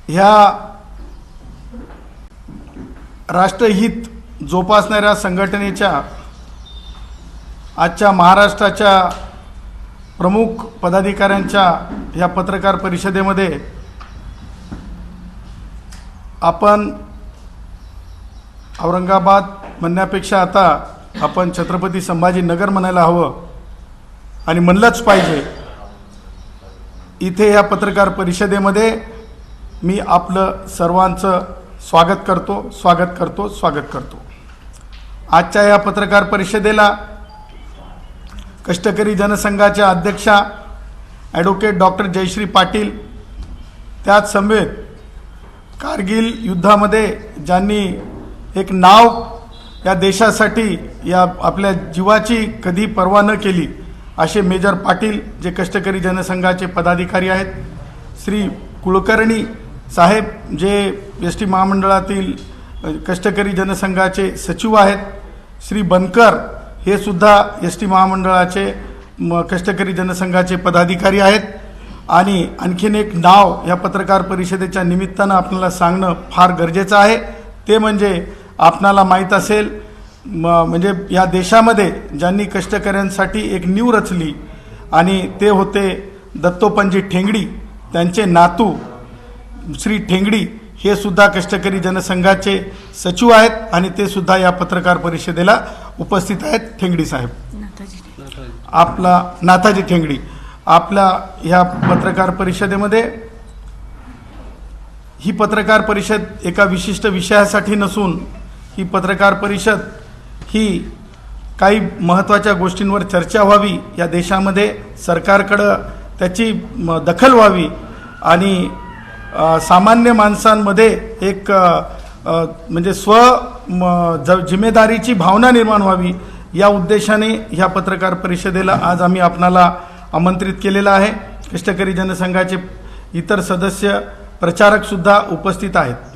ह्या राष्ट्रहित जोपासणाऱ्या संघटनेच्या आजच्या महाराष्ट्राच्या प्रमुख पदाधिकाऱ्यांच्या ह्या पत्रकार परिषदेमध्ये आपण औरंगाबाद म्हणण्यापेक्षा आता आपण छत्रपती संभाजीनगर म्हणायला हवं आणि म्हणलंच पाहिजे। इथे या पत्रकार परिषदेमध्ये मी आपलं सर्वांचं स्वागत करतो। आजच्या या पत्रकार परिषदेला कष्टकरी जनसंघाच्या अध्यक्षा ॲडव्होकेट डॉक्टर जयश्री पाटील, त्याच समवेत कारगिल युद्धामध्ये ज्यांनी एक नाव या देशासाठी या आपल्या जीवाची कधी पर्वा न केली असे मेजर पाटील जे कष्टकरी जनसंघाचे पदाधिकारी आहेत, श्री कुलकर्णी साहेब जे एस.टी. महामंडळातील कष्टकरी जनसंघाचे सचिव आहेत, श्री बनकर हे सुद्धा एस.टी. महामंडळाचे कष्टकरी जनसंघाचे पदाधिकारी आहेत। आणि आणखीन एक नाव या पत्रकार परिषदेच्या निमित्तानं आपल्याला सांगणं फार गरजेचं आहे, ते म्हणजे आपणाला माहीत असेल म्हणजे या देशामध्ये ज्यांनी कष्टकऱ्यांसाठी एक नीव रचली आणि ते होते दत्तोपंजी ठेंगडी। त्यांचे नातू श्री ठेंगडी हे सुद्धा कष्टकरी जनसंघाचे सचिव आहेत आणि ते सुद्धा या पत्रकार परिषदेला उपस्थित आहेत। ठेंगडी साहेब, आपला नाथाजी ठेंगडी आपल्या ह्या पत्रकार परिषदेमध्ये, ही पत्रकार परिषद एका विशिष्ट विषयासाठी नसून ही पत्रकार परिषद ही काही महत्त्वाच्या गोष्टींवर चर्चा व्हावी, या देशामध्ये सरकारकडं त्याची दखल व्हावी आणि सामान्य माणसांमध्ये एक म्हणजे जिम्मेदारीची भावना निर्माण व्हावी, या उद्देशाने ह्या पत्रकार परिषदेला आज आम्ही आपणाला आमंत्रित केलेलं आहे। कष्टकरी जनसंघाचे इतर सदस्य प्रचारक सुद्धा उपस्थित आहेत।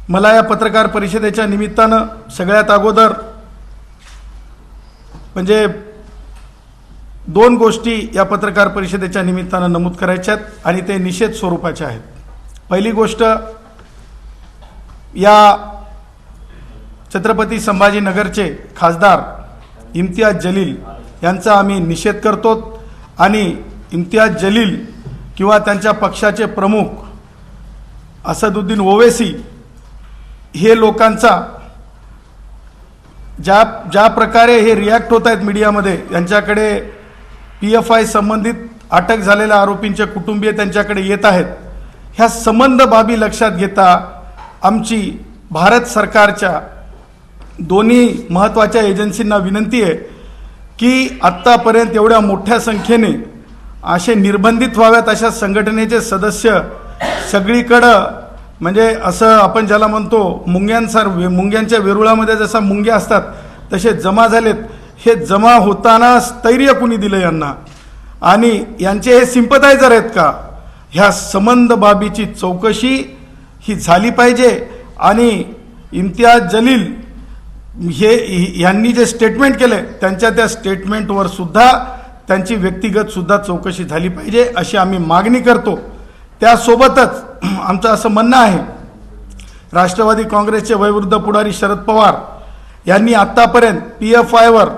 मला या पत्रकार परिषदेच्या निमित्तानं सगळ्यात अगोदर म्हणजे दोन गोष्टी या पत्रकार परिषदेच्या निमित्तानं नमूद करायच्यात आणि ते निषेध स्वरूपाचे आहेत। पहिली गोष्ट, या छत्रपती संभाजीनगरचे खासदार इम्तियाज जलील यांचा आम्ही निषेध करतो आणि इम्तियाज जलील किंवा त्यांच्या पक्षाचे प्रमुख असदुद्दीन ओवैसी हे लोकांचा ज्या प्रकारे हे रिॲक्ट होत आहेत मीडियामध्ये, यांच्याकडे PFI संबंधित अटक झालेल्या आरोपींचे कुटुंबीय त्यांच्याकडे येत आहेत, ह्या संबंध बाबी लक्षात घेता आमची भारत सरकारच्या दोन्ही महत्त्वाच्या एजन्सींना विनंती आहे की आत्तापर्यंत एवढ्या मोठ्या संख्येने असे निर्बंधित व्हाव्यात अशा संघटनेचे सदस्य सगळीकडं म्हणजे असं आपण ज्याला म्हणतो मुंग्यांच्या वेरुळामध्ये जसा मुंग्या असतात तसे जमा झालेत। हे जमा होताना स्थैर्य कुणी दिलं यांना आणि यांचे हे सिंपथायझर आहेत का? ह्या संबंध बाबीची चौकशी ही झाली पाहिजे आणि इम्तियाज जलील यांनी जे स्टेटमेंट केले त्यांच्या त्या स्टेटमेंटवर सुद्धा त्यांची व्यक्तिगत सुद्धा चौकशी झाली पाहिजे अशी आम्ही मागणी करतो। त्यासोबतच आमचं असं म्हणणं आहे, राष्ट्रवादी काँग्रेसचे वयोवृद्ध पुढारी शरद पवार यांनी आत्तापर्यंत PFIवर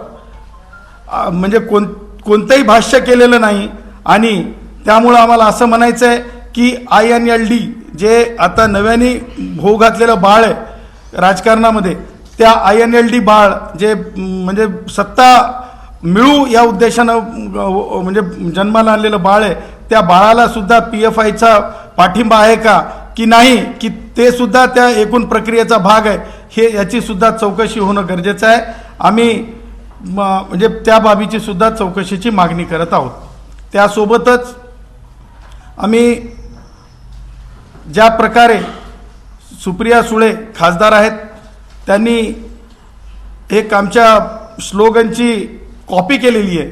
म्हणजे कोणतंही भाष्य केलेलं नाही आणि त्यामुळं आम्हाला असं म्हणायचं आहे की INLD जे आता नव्याने होऊ घातलेलं बाळ आहे राजकारणामध्ये, त्या INLD बाळ जे म्हणजे सत्ता मिळू या उद्देशानं म्हणजे जन्माला आणलेलं बाळ आहे, त्या बाळाला सुद्धा PFIचा पाठिंबा आहे का की नाही, की ते सुद्धा त्या एकूण प्रक्रियेचा भाग आहे, हे याची सुद्धा चौकशी होणं गरजेचं आहे। आम्ही म्हणजे त्या बाबीची सुद्धा चौकशीची मागणी करत आहोत। त्यासोबतच आम्ही ज्या प्रकारे सुप्रिया सुळे खासदार आहेत त्यांनी एक आमच्या स्लोगनची कॉपी केलेली आहे,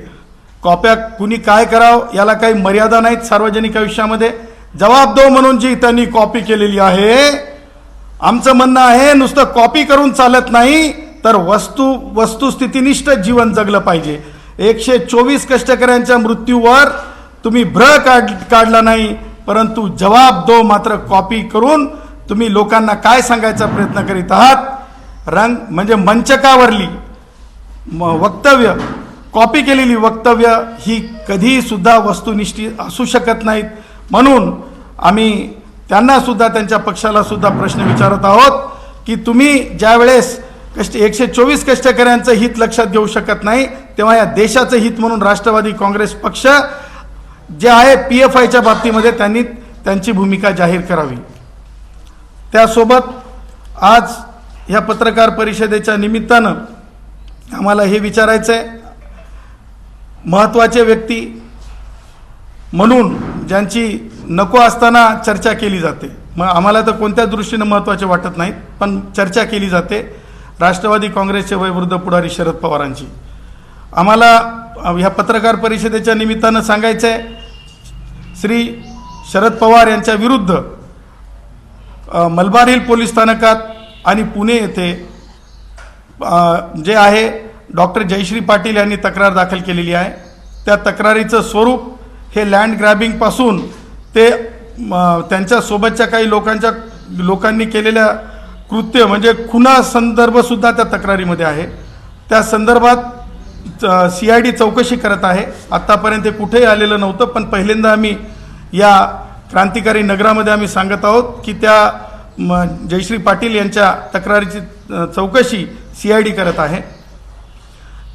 कॉप्या कुणी काय करावं याला काही मर्यादा नाहीत सार्वजनिक आयुष्यामध्ये, जवाब दो म्हणून जी त्यांनी कॉपी केलेली आहे। आमचं म्हणणं आहे नुसतं कॉपी करून चालत नाही तर वस्तुस्थितीनिष्ठ जीवन जगलं पाहिजे। 124 कष्टकऱ्यांच्या मृत्यूवर तुम्ही भ्रह काढला नाही, परंतु जवाब दो मात्र कॉपी करून तुम्ही लोकांना काय सांगायचा प्रयत्न करीत आहात? रंग म्हणजे मंचकावरली वक्तव्य, कॉपी केलेली वक्तव्य ही कधी सुद्धा वस्तुनिष्ठ असू शकत नाहीत. म्हणून आम्ही त्यांना सुद्धा, त्यांच्या पक्षाला सुद्धा प्रश्न विचारत आहोत की तुम्ही ज्या वेळेस 124 कष्टकऱ्यांचं हित लक्षात घेऊ शकत नाही, तेव्हा या देशाचं हित म्हणून राष्ट्रवादी काँग्रेस पक्ष जे आहे PFIच्या बाबतीमध्ये त्यांनी त्यांची भूमिका जाहीर करावी. त्यासोबत आज ह्या पत्रकार परिषदेच्या निमित्तानं आम्हाला हे विचारायचं आहे, महत्त्वाचे व्यक्ती म्हणून ज्यांची नको असताना चर्चा केली जाते, मग आम्हाला तर कोणत्या दृष्टीनं महत्त्वाचे वाटत नाहीत, पण चर्चा केली जाते राष्ट्रवादी काँग्रेसचे वयोवृद्ध पुढारी शरद पवारांची. आम्हाला ह्या पत्रकार परिषदेच्या निमित्तानं सांगायचं आहे, श्री शरद पवार यांच्या विरुद्ध मलबार हिल पोलीस स्थानकात आणि पुणे येथे जे आहे डॉक्टर जयश्री पाटील यांनी तक्रार दाखल केलेली आहे. त्या तक्रारीचं स्वरूप हे लँड ग्रॅबिंगपासून ते त्यांच्यासोबतच्या काही लोकांनी केलेल्या कृत्य म्हणजे खुना संदर्भसुद्धा त्या तक्रारीमध्ये आहे. त्या संदर्भात CID चौकशी करत आहे. आत्तापर्यंत ते कुठेही आलेलं नव्हतं, पण पहिल्यांदा आम्ही या क्रांतिकारी नगरामध्ये आम्ही सांगत आहोत की त्या जयश्री पाटील यांच्या तक्रारीची चौकशी CID करत आहे.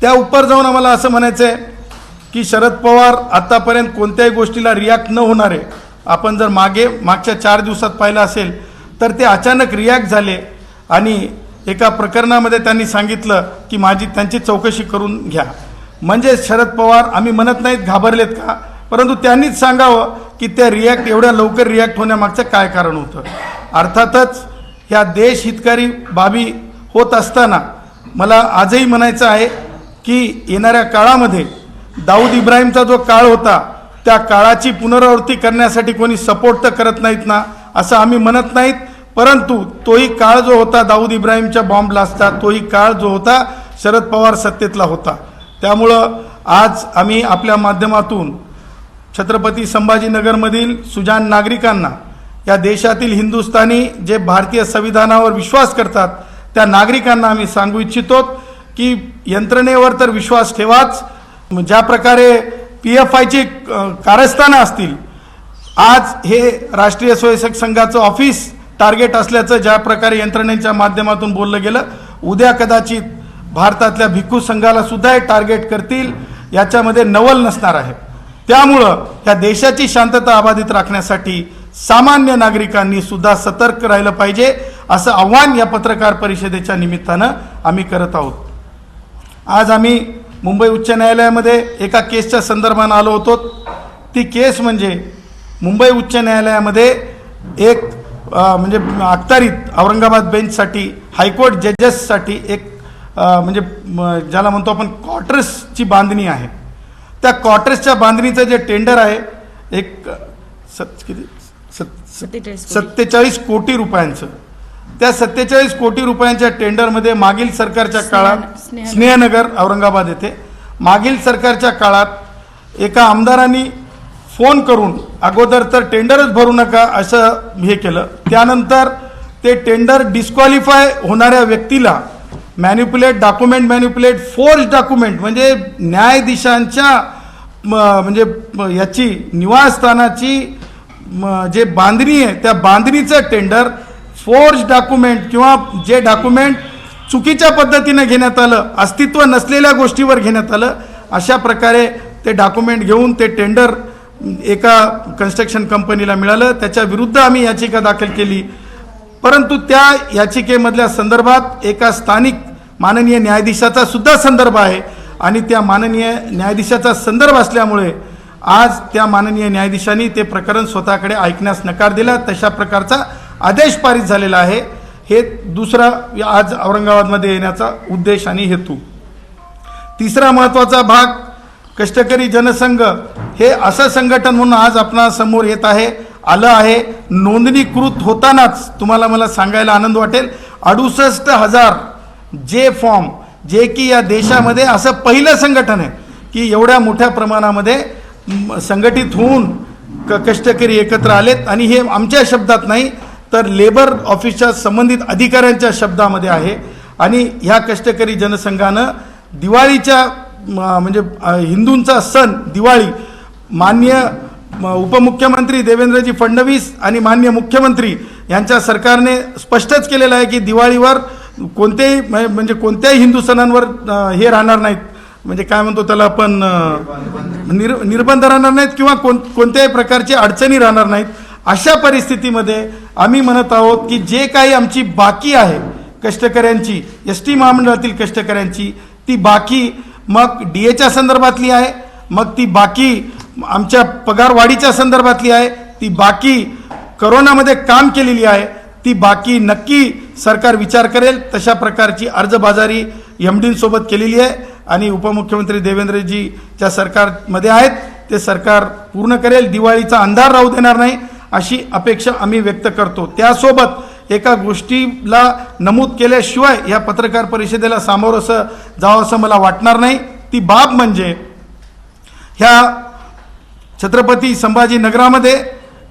त्या उपर जाऊन आम्हाला असं म्हणायचं आहे की शरद पवार आत्तापर्यंत कोणत्याही गोष्टीला रिॲक्ट न होणारे, आपण जर मागच्या 4 दिवसात पाहिलं असेल तर ते अचानक रिॲक्ट झाले आणि एका प्रकरणामध्ये त्यांनी सांगितलं की त्यांची चौकशी करून घ्या. म्हणजे शरद पवार, आम्ही म्हणत नाहीत घाबरलेत का, परंतु त्यांनीच सांगावं की त्या एवढ्या लवकर रिॲक्ट होण्यामागचं काय कारण होतं. अर्थातच ह्या देश हितकारी बाबी होत असताना मला आजही म्हणायचं आहे की येणाऱ्या काळामध्ये दाऊद इब्राहिमचा जो काळ होता त्या काळाची पुनरावृत्ती करण्यासाठी कोणी सपोर्ट तर करत नाहीत ना, असं आम्ही म्हणत नाहीत, परंतु तोही काळ जो होता दाऊद इब्राहिमच्या बॉम्ब ब्लास्टचा, तोही काळ जो होता शरद पवार सत्तेतला होता. त्यामुळं आज आम्ही आपल्या माध्यमातून छत्रपती संभाजीनगरमधील सुजाण नागरिकांना, या देशातील हिंदुस्थानी जे भारतीय संविधानावर विश्वास करतात त्या नागरिकांना आम्ही सांगू इच्छितो की यंत्रणेवर तर विश्वास ठेवाच. ज्या प्रकारे PFIची कारस्थानं असतील, आज हे राष्ट्रीय स्वयंसेवक संघाचं ऑफिस टार्गेट असल्याचं ज्या प्रकारे यंत्रणेच्या माध्यमातून बोललं गेलं, उद्या कदाचित भारतातल्या भिक्खू संघाला सुद्धा हे टार्गेट करतील, याच्यामध्ये नवल नसणार आहे. त्यामुळं या देशाची शांतता अबाधित राखण्यासाठी सामान्य नागरिकांनी सुद्धा सतर्क राहिलं पाहिजे, असं आव्हान या पत्रकार परिषदेच्या निमित्तानं आम्ही करत आहोत. आज आम्ही मुंबई उच्च न्यायालयामध्ये एका केसच्या संदर्भानं आलो होतो. ती केस म्हणजे मुंबई उच्च न्यायालयामध्ये एक म्हणजे अखत्यारीत औरंगाबाद बेंचसाठी, हायकोर्ट जजेससाठी एक म्हणजे ज्याला म्हणतो आपण क्वार्टर्सची बांधणी आहे. त्या क्वार्टर्सच्या बांधणीचं जे टेंडर आहे एक 47 कोटी रुपयांचं, त्या 47 कोटी रुपयांच्या टेंडरमध्ये मागील सरकारच्या काळात स्नेहनगर औरंगाबाद येथे मागील सरकारच्या काळात एका आमदारांनी फोन करून अगोदर तर टेंडरच भरू नका असं हे केलं. त्यानंतर ते टेंडर डिस्क्वालिफाय होणाऱ्या व्यक्तीला मॅन्युपुलेट फोर्स डॉक्युमेंट म्हणजे न्यायाधीशांच्या म्हणजे याची निवासस्थानाची जे बांधणी आहे त्या बांधणीचं टेंडर फोर्स डॉक्युमेंट किंवा जे डॉक्युमेंट चुकीच्या पद्धतीने घेण्यात आलं, अस्तित्व नसलेल्या गोष्टीवर घेण्यात आलं, अशा प्रकारे ते डॉक्युमेंट घेऊन ते टेंडर एका कन्स्ट्रक्शन कंपनीला मिळालं. त्याच्या विरुद्ध आम्ही याचिका दाखल केली, परंतु त्या याचिकेमधल्या संदर्भात एका स्थानिक माननीय न्यायाधीशाचा सुद्धा संदर्भ आहे आणि त्या माननीय न्यायाधीशाचा संदर्भ असल्यामुळे आज त्या माननीय न्यायाधीशांनी ते प्रकरण स्वतःकडे ऐकण्यास नकार दिला. तशा प्रकारचा आदेश पारित झालेला आहे. हे दुसरा आज औरंगाबादमध्ये येण्याचा उद्देश आणि हेतू. तिसरा महत्त्वाचा भाग, कष्टकरी जनसंघ हे असं संघटन म्हणून आज आपणासमोर येत आहे, आलं आहे. नोंदणीकृत होतानाच तुम्हाला मला सांगायला आनंद वाटेल, 68,000 जे फॉर्म, जे की या देशामध्ये असं पहिलं संघटन आहे की एवढ्या मोठ्या प्रमाणामध्ये संघटित होऊन कष्टकरी एकत्र आलेत आणि हे आमच्या शब्दात नाही तर लेबर ऑफिसच्या संबंधित अधिकाऱ्यांच्या शब्दामध्ये आहे. आणि ह्या कष्टकरी जनसंघानं दिवाळीच्या म्हणजे हिंदूंचा सण दिवाळी माननीय उपमुख्यमंत्री देवेंद्रजी फडणवीस आणि माननीय मुख्यमंत्री यांच्या सरकारने स्पष्टच केलेलं आहे की दिवाळीवर कोणत्याही म्हणजे कोणत्याही हिंदू सणांवर हे राहणार नाहीत, म्हणजे काय म्हणतो त्याला आपण निर्बंध राहणार नाहीत किंवा कोणत्याही प्रकारची अडचणी राहणार नाहीत. अशा परिस्थितीमध्ये आम्ही म्हणत आहोत की जे काही आमची बाकी आहे कष्टकऱ्यांची, एस टी महामंडळातील कष्टकऱ्यांची, ती बाकी मग डीएच्या संदर्भातली आहे, मग ती बाकी आमच्या पगारवाढीच्या संदर्भातली आहे, ती बाकी करोनामध्ये काम केलेली आहे, ती बाकी नक्की सरकार विचार करेल. तशा प्रकारची अर्जबाजारी एमडींसोबत केलेली आहे आणि उपमुख्यमंत्री देवेंद्रजीच्या सरकारमध्ये आहेत, ते सरकार पूर्ण करेल. दिवाळीचा अंधार राहू देणार नाही अशी अपेक्षा आम्ही व्यक्त करतो. त्यासोबत एका गोष्टीला नमूद केल्याशिवाय या पत्रकार परिषदेला सामोरं जावं असं मला वाटणार नाही. ती बाब म्हणजे ह्या छत्रपती संभाजीनगरामध्ये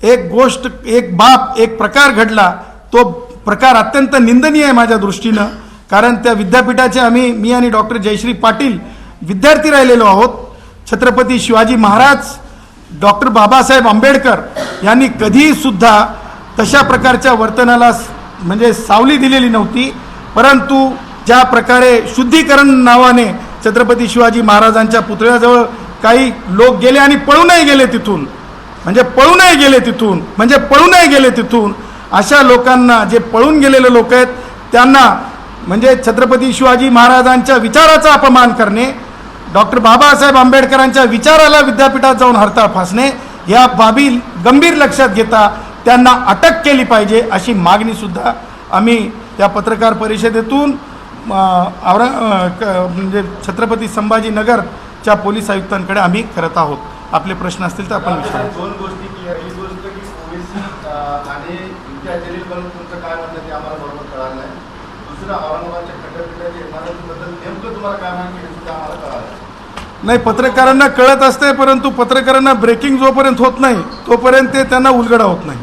एक गोष्ट, एक बाब, एक प्रकार घडला. तो प्रकार अत्यंत निंदनीय आहे माझ्या दृष्टीनं, कारण त्या विद्यापीठाचे मी आणि डॉक्टर जयश्री पाटील विद्यार्थी राहिलेलो आहोत. छत्रपती शिवाजी महाराज, डॉक्टर बाबासाहेब आंबेडकर यांनी कधीही सुद्धा तशा प्रकारच्या वर्तनाला म्हणजे सावली दिलेली नव्हती. परंतु ज्या प्रकारे शुद्धीकरण नावाने छत्रपती शिवाजी महाराजांच्या पुतळ्याजवळ काही लोक गेले आणि पळूनही गेले तिथून, अशा लोकांना, जे पळून गेलेले लोक आहेत त्यांना म्हणजे छत्रपती शिवाजी महाराजांच्या विचाराचा अपमान करणे, डॉक्टर बाबासाहेब आंबेडकरांच्या विचाराला विद्यापीठात जाऊन हरताळ फासणे, या बाबी गंभीर लक्षात घेता त्यांना अटक केली पाहिजे अशी मागणी सुद्धा आम्ही त्या पत्रकार परिषदेतून म्हणजे छत्रपती संभाजीनगरच्या पोलीस आयुक्तांकडे आम्ही करत आहोत. आपले प्रश्न असतील तर आपण विचारा. दोन गोष्टी की एक गोष्ट की ओबीसी आणि इम्तियाज जलील बद्दल तुमचं काय म्हणणं ते आम्हाला बरोबर कळालं नाही. दुसरं औरंगाबादच्या खंडपीठाच्या इमारतीबद्दल नेमकं तुम्हाला काय म्हणणं हे सुद्धा आम्हाला कळालं नाही. पत्रकारांना कळत असते, परंतु पत्रकारांना ब्रेकिंग जोपर्यंत होत नाही तोपर्यंत ते त्यांना उलगडा होत नाही.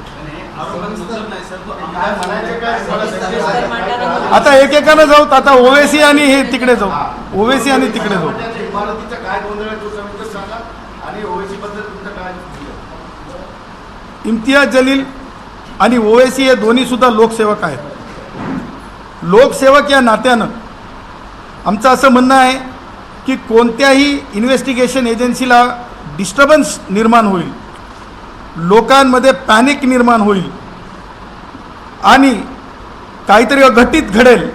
आता एकेकानं जाऊ, आता ओवेसी आणि हे तिकडे जाऊ, ओवेसी आणि तिकडे जाऊ. इमारतीचा काय गोंधळ आहे तो सविस्तर सांगा आणि ओवेसी बद्दल तुमचं काय. इम्तियाज जलील आणि ओवेसी हे दोन्ही सुद्धा लोकसेवक आहेत. लोकसेवक या नात्यानं आमचं असं म्हणणं आहे की कोणत्याही इन्व्हेस्टिगेशन एजन्सीला डिस्टर्बन्स निर्माण होईल, लोकांमध्ये पॅनिक निर्माण होईल आणि काहीतरी अघटित घडेल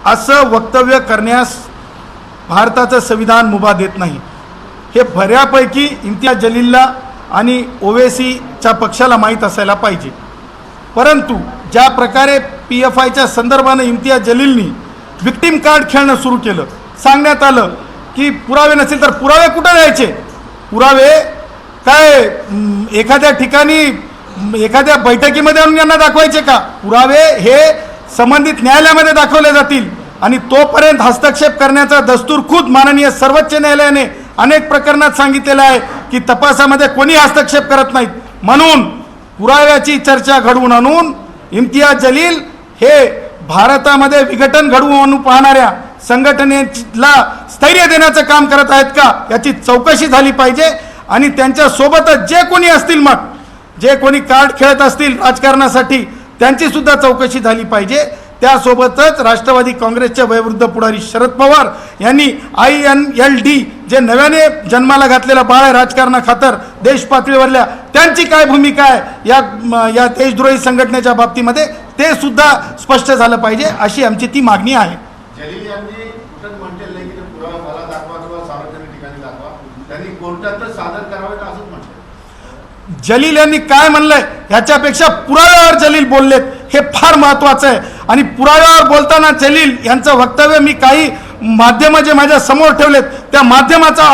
असं वक्तव्य करण्यास भारताचं संविधान मुभा देत नाही. हे बऱ्यापैकी इम्तियाज जलीलला आणि ओवेसीच्या पक्षाला माहीत असायला पाहिजे. परंतु ज्या प्रकारे PFIच्या संदर्भानं इम्तियाज जलीलनी विक्टिम कार्ड खेळणं सुरू केलं, सांगण्यात आलं की पुरावे नसेल तर पुरावे कुठे द्यायचे, पुरावे काय एखाद्या ठिकाणी एखाद्या बैठकीमध्ये आणून यांना दाखवायचे का, पुरावे हे संबंधित न्यायालयामध्ये दाखवले जातील. आणि तोपर्यंत हस्तक्षेप करण्याचा दस्तूर खुद माननीय सर्वोच्च न्यायालयाने अनेक प्रकरणात सांगितलेलं आहे की तपासामध्ये कोणी हस्तक्षेप करत नाहीत. म्हणून पुराव्याची चर्चा घडवून आणून इम्तियाज जलील हे भारतामध्ये विघटन घडवून पाहणाऱ्या संघटनेला स्थैर्य देण्याचं काम करत आहेत का याची चौकशी झाली पाहिजे. आणि त्यांच्या सोबतच जे कोणी असतील, मग जे कोणी कार्ड खेळत असतील राजकारणासाठी, त्यांची सुद्धा चौकशी झाली पाहिजे. त्यासोबतच राष्ट्रवादी काँग्रेसचे वयोवृद्ध पुढारी शरद पवार यांनी INLD जे नव्याने जन्माला घातलेलं बाळ आहे राजकारणाखातर देश पातळीवरल्या, त्यांची काय भूमिका आहे या देशद्रोही संघटनेच्या बाबतीमध्ये, ते सुद्धा स्पष्ट झालं पाहिजे अशी आमची ती मागणी आहे. जलील यांनी कुठं म्हटलेलं नाही की पुरावा मला दाखवा किंवा सार्वजनिक ठिकाणी दाखवा, त्यांनी कोर्टातच सादर करावे असंच म्हटलं. जलील यांनी काय म्हणलंय ह्याच्यापेक्षा पुराव्यावर जलील बोललेत हे फार महत्वाचं आहे. आणि पुराव्यावर बोलताना जलील यांचं वक्तव्य मी काही माध्यम जे माझ्या समोर ठेवलेत त्या माध्यमाचा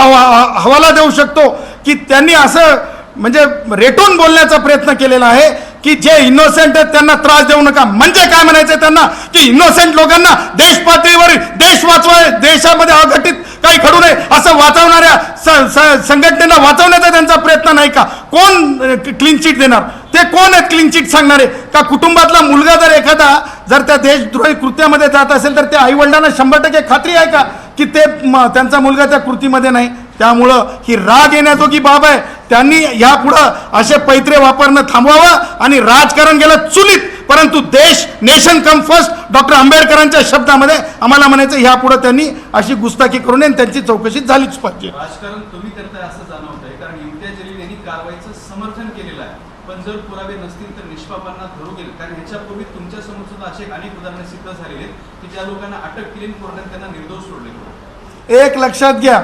हवाला देऊ शकतो की त्यांनी असं म्हणजे रेटून बोलण्याचा प्रयत्न केलेला आहे की जे इनोसेंट आहेत त्यांना त्रास देऊ नका. म्हणजे काय म्हणायचं त्यांना की इनोसेंट लोकांना देश पातळीवर देश वाचवाय, देशामध्ये अघटित काही घडू नये असं वाचवणाऱ्या संघटनेला वाचवण्याचा त्यांचा प्रयत्न नाही का? कोण क्लीन चिट देणार? ते कोण आहेत क्लीन चिट सांगणारे? का कुटुंबातला मुलगा जर एखादा जर त्या देशद्रोही कृत्यामध्ये जात असेल तर त्या आईवडिलांना 100% खात्री आहे का की ते त्यांचा मुलगा त्या कृतीमध्ये नाही? त्यामुळं ही राग येण्याजोगी बाब आहे. त्यांनी यापुढं असे पैत्रे वापरणं थांबवावं आणि राजकारण गेलं चुलीत, परंतु देश नेशन कम फर्स्ट डॉक्टर आंबेडकरांच्या शब्दामध्ये आम्हाला म्हणायचं ह्यापुढे त्यांनी अशी गुस्ताखी करू नये आणि त्यांची चौकशी झालीच पाहिजे. राजकारण तुम्ही करताय असं जाणवत आहे, कारण इम्तियाज जलील यांनी कारवाईचं समर्थन केलेलं आहे, पण जर पुरावे नसतील तर निष्पापांना धरू गेल. कारण ह्याच्यापूर्वी तुमच्या समोर सुद्धा असे अनेक उदाहरणे सिद्ध झालेले आहेत की ज्या लोकांना अटक केली आणि कोर्टाने त्यांना निर्दोष सोडले. एक लक्षात घ्या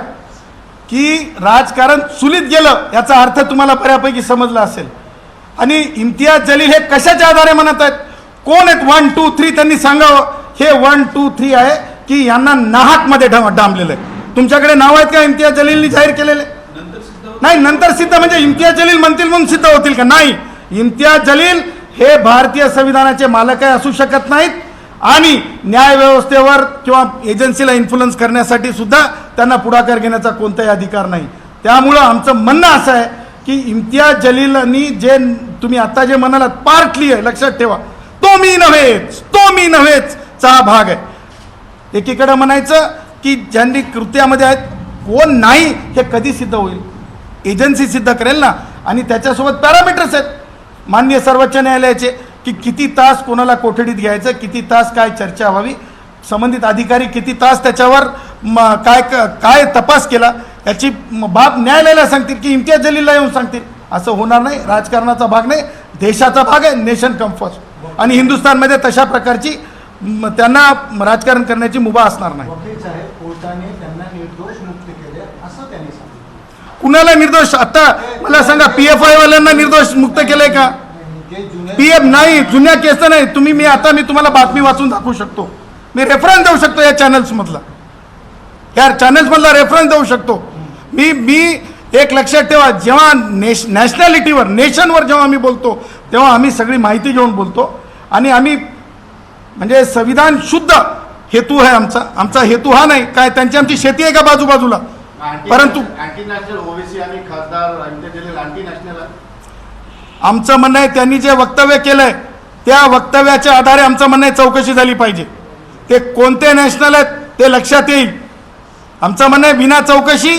की राजकारण चुलीत गेलं याचा अर्थ तुम्हाला बऱ्यापैकी समजला असेल. आणि इम्तियाज जलील हे कशाच्या आधारे म्हणत आहेत? कोण आहेत 1, 2, 3 त्यांनी सांगावं. हे 1, 2, 3 आहे की यांना नाहकमध्ये डांबलेलं आहे. तुमच्याकडे नाव आहेत का इम्तियाज जलीलनी जाहीर केलेले? नाही, नंतर सिद्ध म्हणजे इम्तियाज जलील म्हणतील म्हणून सिद्ध होतील का? नाही. इम्तियाज जलील हे भारतीय संविधानाचे मालक आहे, असू शकत नाहीत आणि न्याय व्यवस्थेवर किंवा एजन्सीला इन्फ्लुअन्स करण्यासाठी सुद्धा त्यांना पुढाकार घेण्याचा कोणताही अधिकार नाही. त्यामुळं आमचं म्हणणं असं आहे की इम्तियाज जलीलनी जे तुम्ही आता जे म्हणालात पार्टली आहे, लक्षात ठेवा, तो मी नव्हेच चा भाग आहे. एकीकडे म्हणायचं की ज्यांनी कृत्यामध्ये आहेत कोण नाही हे कधी सिद्ध होईल? एजन्सी सिद्ध करेल ना. आणि त्याच्यासोबत पॅरामीटर्स आहेत माननीय सर्वोच्च न्यायालयाचे की किती तास कोणाला कोठडीत घ्यायचं, किती तास काय चर्चा व्हावी, संबंधित अधिकारी किती तास त्याच्यावर काय तपास केला याची बाब न्यायालयाला सांगतील की इम्तियाज जलीलला येऊन सांगतील. असं होणार नाही. राजकारणाचा भाग नाही, देशाचा भाग आहे, नेशन कम फर्स्ट. आणि हिंदुस्थानमध्ये तशा प्रकारची त्यांना राजकारण करण्याची मुभा असणार नाही. वकील साहेब, कोर्टाने त्यांना निर्दोष मुक्त केले असं त्यांनी सांगितलं. कुणाला निर्दोष? आता मला सांगा, PFI वाल्यांना निर्दोष मुक्त केलंय का? PF नाही, जुन्या केस नाही. मी तुम्हाला बातमी वाचून दाखवू शकतो, मी रेफरन्स देऊ शकतो या चॅनल्समधला, रेफरन्स देऊ शकतो मी. एक लक्षात ठेवा, जेव्हा नॅशनॅलिटीवर, नेशनवर जेव्हा आम्ही बोलतो तेव्हा आम्ही सगळी माहिती घेऊन बोलतो आणि आम्ही म्हणजे संविधान शुद्ध हेतू आहे आमचा हेतू हा नाही काय त्यांची आमची शेती आहे का बाजूबाजूला. परंतु अँटी नॅशनल ओबीसी आणि खासदार इम्तियाज जलील अँटी नॅशनल. आमचं म्हणणं आहे त्यांनी जे वक्तव्य केलंय त्या वक्तव्याच्या आधारे आमचं म्हणणं आहे चौकशी झाली पाहिजे. ते कोणते नॅशनल आहेत ते लक्षात येईल. आमचं म्हणणं आहे विना चौकशी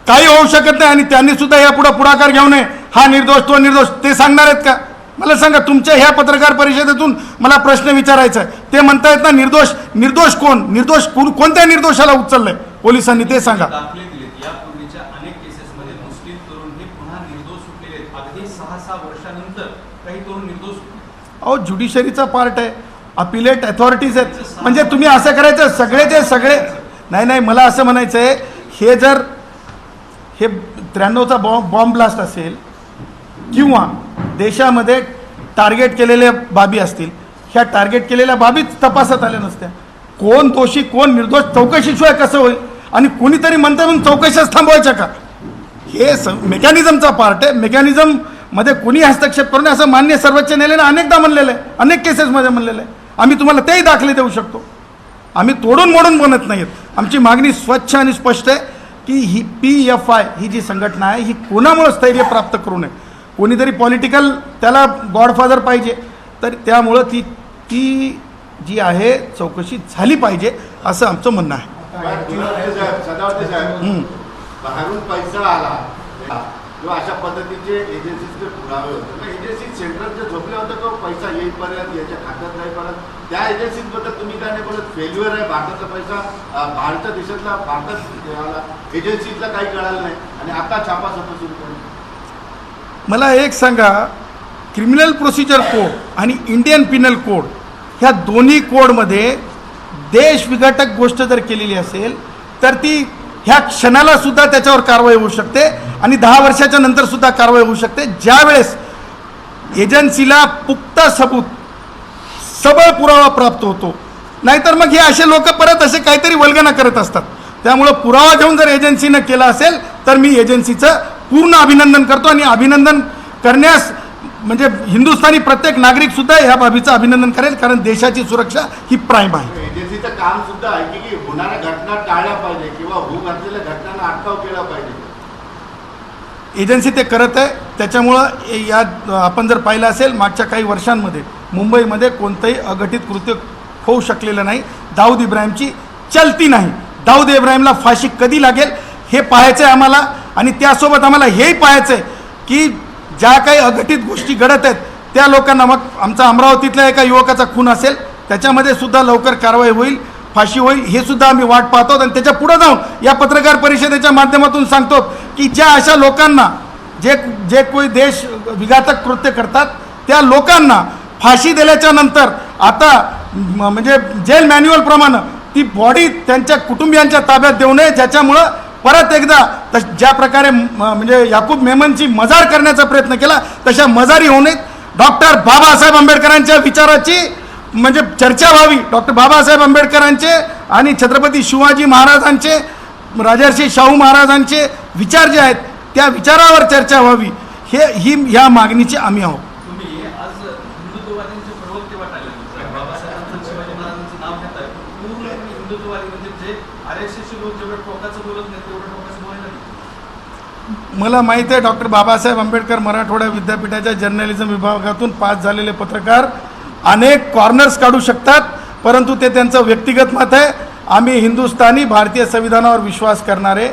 काही होऊ शकत नाही आणि त्यांनी सुद्धा यापुढे पुढाकार घेऊ नये. हा निर्दोष तो निर्दोष ते सांगणार आहेत का? मला सांगा, तुमच्या ह्या पत्रकार परिषदेतून मला प्रश्न विचारायचा आहे. ते म्हणतायत ना निर्दोष कोणत्या निर्दोषाला उचललंय पोलिसांनी ते सांगा. दाखले दिलेत यापूर्वीच्या अनेक केसेसमध्ये मुस्लिम तरुण हे पुन्हा निर्दोष सुटलेले आहेत. अगदी 6-6 वर्षानंतर काही तरुण निर्दोष सुटले. अहो, ज्युडिशरीचा पार्ट आहे, अपिलेट अथॉरिटीज आहेत. म्हणजे तुम्ही असं करायचं सगळे नाही, मला असं म्हणायचं आहे, हे जर 93चा बॉम्ब ब्लास्ट असेल किंवा देशामध्ये टार्गेट केलेल्या बाबी असतील, ह्या टार्गेट केलेल्या बाबीच तपासात आल्या नसत्या. कोण दोषी कोण निर्दोष चौकशीशिवाय कसं होईल? आणि कोणीतरी म्हणतं म्हणून चौकशीच थांबवायच्या का? हे मेकॅनिझमचा पार्ट आहे. मेकॅनिझममध्ये कोणी हस्तक्षेप करू नये असं माननीय सर्वोच्च न्यायालयाने अनेकदा म्हणलेलं आहे, अनेक केसेसमध्ये म्हणलेलं आहे. आम्ही तुम्हाला तेही दाखले देऊ शकतो. आम्ही तोडून मोडून बनत नाहीत. आमची मागणी स्वच्छ आणि स्पष्ट आहे की ही PFI ही जी संघटना आहे ही कोणामुळे स्थैर्य प्राप्त करू नये. कोणीतरी पॉलिटिकल त्याला गॉडफादर पाहिजे, तर त्यामुळं ती जी आहे चौकशी झाली पाहिजे असं आमचं म्हणणं आहे. सदावर्ते साहेब, बाहेरून पैसा आला किंवा अशा पद्धतीचे एजन्सीचे पुरावे होते, एजन्सी सेंट्रलचे झोपले होते तो पैसा येईपर्यंत याच्या खात्यात जाईपर्यंत त्या एजन्सीबद्दल तुम्ही काय नाही बोलत? फेल्युअर आहे भारताचा पैसा भारत देशातला भारतात एजन्सीतला काही कळालं नाही आणि आता छापा सुरू करून. मला एक सांगा, क्रिमिनल प्रोसिजर कोड आणि इंडियन पिनल कोड ह्या दोन्ही कोडमध्ये देश विघातक गोष्ट जर केलेली असेल तर ती ह्या क्षणाला सुद्धा त्याच्यावर कारवाई होऊ शकते आणि 10 वर्षाच्या नंतर सुद्धा कारवाई होऊ शकते, ज्यावेळेस एजन्सीला पुख्ता सबूत सबळ पुरावा प्राप्त होतो. नाहीतर मग हे असे लोक परत असे काहीतरी वल्गना करत असतात. त्यामुळं पुरावा घेऊन जर एजन्सीनं केला असेल तर मी एजन्सीचं पूर्ण अभिनंदन करतो आणि अभिनंदन करण्यास म्हणजे हिंदुस्थानी प्रत्येक नागरिक सुद्धा ह्या बाबीचं अभिनंदन करेल, कारण देशाची सुरक्षा ही प्राईम आहे. एजन्सी एजन्सीचं काम सुद्धा आहे की होणाऱ्या घटना टाळल्या पाहिजे किंवा होऊ घातलेल्या घटनांना अटकाव केला पाहिजे. एजन्सी ते करत आहे. त्याच्यामुळं या आपण जर पाहिलं असेल मागच्या काही वर्षांमध्ये मुंबईमध्ये कोणतंही अघटित कृत्य होऊ शकलेलं नाही. दाऊद इब्राहिमची चलती नाही. दाऊद इब्राहिमला फाशी कधी लागेल हे पाहायचं आहे आम्हाला. आणि त्यासोबत आम्हाला हेही पाहायचं आहे की ज्या काही अघटित गोष्टी घडत आहेत त्या लोकांना, मग आमचा अमरावतीतल्या एका युवकाचा खून असेल त्याच्यामध्ये सुद्धा लवकर कारवाई होईल, फाशी होईल, हे सुद्धा आम्ही वाट पाहतो. आणि त्याच्या पुढे जाऊन या पत्रकार परिषदेच्या माध्यमातून सांगतो की ज्या अशा लोकांना जे कोणी देश विघातक कृत्य करतात त्या लोकांना फाशी दिल्याच्या नंतर आता म्हणजे जेल मॅन्युअलप्रमाणे ती बॉडी त्यांच्या कुटुंबियांच्या ताब्यात देऊ नये, ज्याच्यामुळं परत एकदा ज्या प्रकारे म्हणजे याकूब मेमनची मजार करण्याचा प्रयत्न केला तशा मजारी होऊ नयेत. डॉक्टर बाबासाहेब आंबेडकरांच्या विचाराची म्हणजे चर्चा व्हावी. डॉक्टर बाबासाहेब आंबेडकरांचे आणि छत्रपती शिवाजी महाराजांचे, राजर्षी शाहू महाराजांचे विचार जे आहेत त्या विचारावर चर्चा व्हावी, ह्या मागणीचे आम्ही आहोत. तुम्ही आज हिंदुत्ववाद्यांचे प्रवक्ते वाटायला बाबासाहेबांचं शिवाजी महाराजांचं नाव घेताय, पूर्णपणे हिंदुत्ववादी म्हणजे जे RSS लोक जेवढं टोकाचं बोलत नाही तेवढं टोकाचं बोलायला नाही. मला माहीत आहे डॉक्टर बाबासाहेब आंबेडकर मराठवाडा विद्यापीठाच्या जर्नलिझम विभागातून पास झालेले पत्रकार अनेक कॉर्नर्स काढू शकतात, परंतु ते त्यांचं व्यक्तिगत मत आहे. आम्ही हिंदुस्थानी भारतीय संविधानावर विश्वास करणारे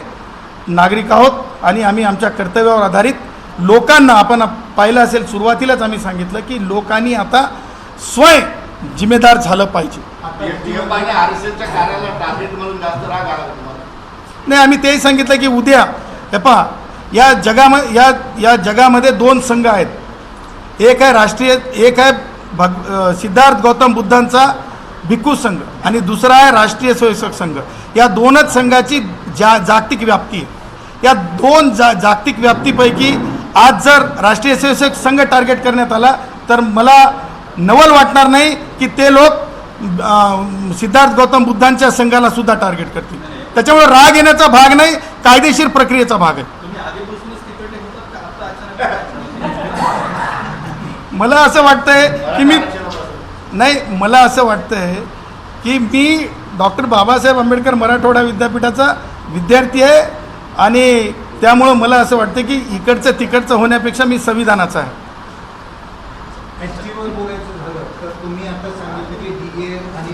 नागरिक आहोत आणि आम्ही आमच्या कर्तव्यावर आधारित लोकांना, आपण पाहिलं असेल सुरुवातीलाच आम्ही सांगितलं की लोकांनी आता स्वयं जिम्मेदार झालं पाहिजे. RSSच्या कार्याला टार्गेट म्हणून जास्त राग आला तुम्हाला? नाही, आम्ही तेही सांगितलं की उद्या हे पहा या जगामध्ये दोन संघ आहेत. एक आहे राष्ट्रीय, एक आहे सिद्धार्थ गौतम बुद्धांचा भिक्खू संघ आणि दुसरा आहे राष्ट्रीय स्वयंसेवक संघ. या दोनच संघाची जागतिक व्याप्ती आहे. या दोन जागतिक व्याप्तीपैकी आज जर राष्ट्रीय स्वयंसेवक संघ टार्गेट करण्यात आला तर मला नवल वाटणार नाही की ते लोक सिद्धार्थ गौतम बुद्धांच्या संघाला सुद्धा टार्गेट करतील. त्याच्यामुळे राग येण्याचा भाग नाही, कायदेशीर प्रक्रियेचा भाग आहे. तुम्ही आधीपासूनच तिकडे होतात का आता अचानक? मला असं वाटतंय की मी डॉक्टर बाबासाहेब आंबेडकर मराठवाडा विद्यापीठाचा विद्यार्थी आहे आणि त्यामुळं मला असं वाटतं की इकडचं तिकडचं होण्यापेक्षा मी संविधानाचा आहे. HT वर बोलायचं झालं तर तुम्ही आता सांगितलं की DA आणि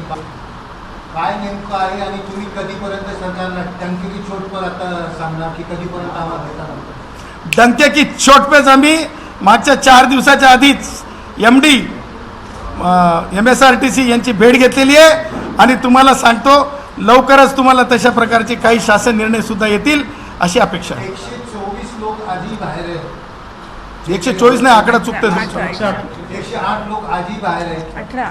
काय नेमकं आहे आणि तुम्ही कधीपर्यंत सरकारला टंके की छोट पर आता सांगणार की कधीपर्यंत आम्हाला भेटणार? डंके की चोट पेच आम्ही मागच्या 4 दिवसाच्या आधीच MD MSRTC यांची भेट घेतलेली आहे आणि तुम्हाला सांगतो लवकरच तुम्हाला तशा प्रकारचे काही शासन निर्णय सुद्धा येतील अशी अपेक्षा आहे. 124 लोक आधी बाहेर आहेत. 124 नाही, आकडा चुकतोय. 108 लोक आधी बाहेर आहेत.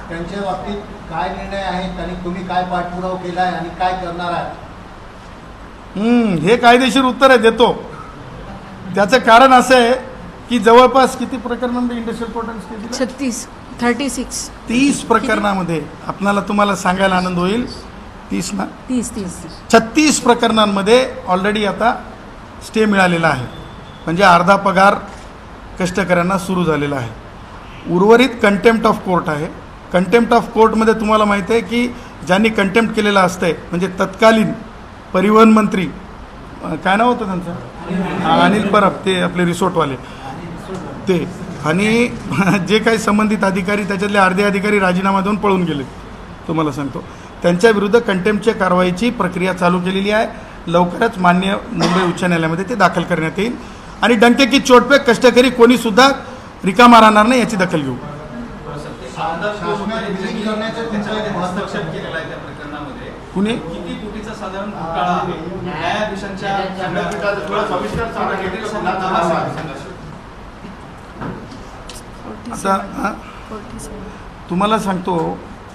त्यांच्या बाबतीत काय निर्णय आहेत आणि तुम्ही काय पाठपुरावा केला आहे आणि काय करणार आहे? हे कायदेशीर उत्तर आहे, देतो. त्याचं कारण असं आहे की जवळपास किती प्रकरणांमध्ये इंडस्ट्रियल कोर्टाने 30 प्रकरणामध्ये आपल्याला तुम्हाला सांगायला आनंद होईल 36 प्रकरणांमध्ये ऑलरेडी आता स्टे मिळालेला आहे. म्हणजे अर्धा पगार कष्टकऱ्यांना सुरू झालेला आहे. उर्वरित कंटेम्प्ट ऑफ कोर्ट आहे. कंटेम्प्ट ऑफ कोर्टमध्ये तुम्हाला माहिती आहे की ज्यांनी कंटेम्प्ट केलेलं असतंय म्हणजे तत्कालीन परिवहन मंत्री काय नाव होतं त्यांचं, अनिल परब, ते आपले रिसोर्टवाले ते, आणि जे काही संबंधित अधिकारी त्याच्यातले अर्धे अधिकारी राजीनामा देऊन पळून गेले. तुम्हाला सांगतो त्यांच्या विरुद्ध कंटेम्प्टच्या कारवाईची प्रक्रिया चालू केलेली आहे. लवकरच मान्य मुंबई उच्च न्यायालयामध्ये ते दाखल करण्यात येईल आणि डंके की चोट पे कष्टकरी कोणीसुद्धा रिकामा राहणार नाही याची दखल घेऊ. हस्तक्षेप केलेला आहे त्या प्रकरणामध्ये. कुणी किती कोटीचा साधारण घोटाळा आहे? न्यायाधीशांच्या खंडपीठाचं थोडं सविस्तर सांगा की ते कुणाचा आता तुम्हाला सांगतो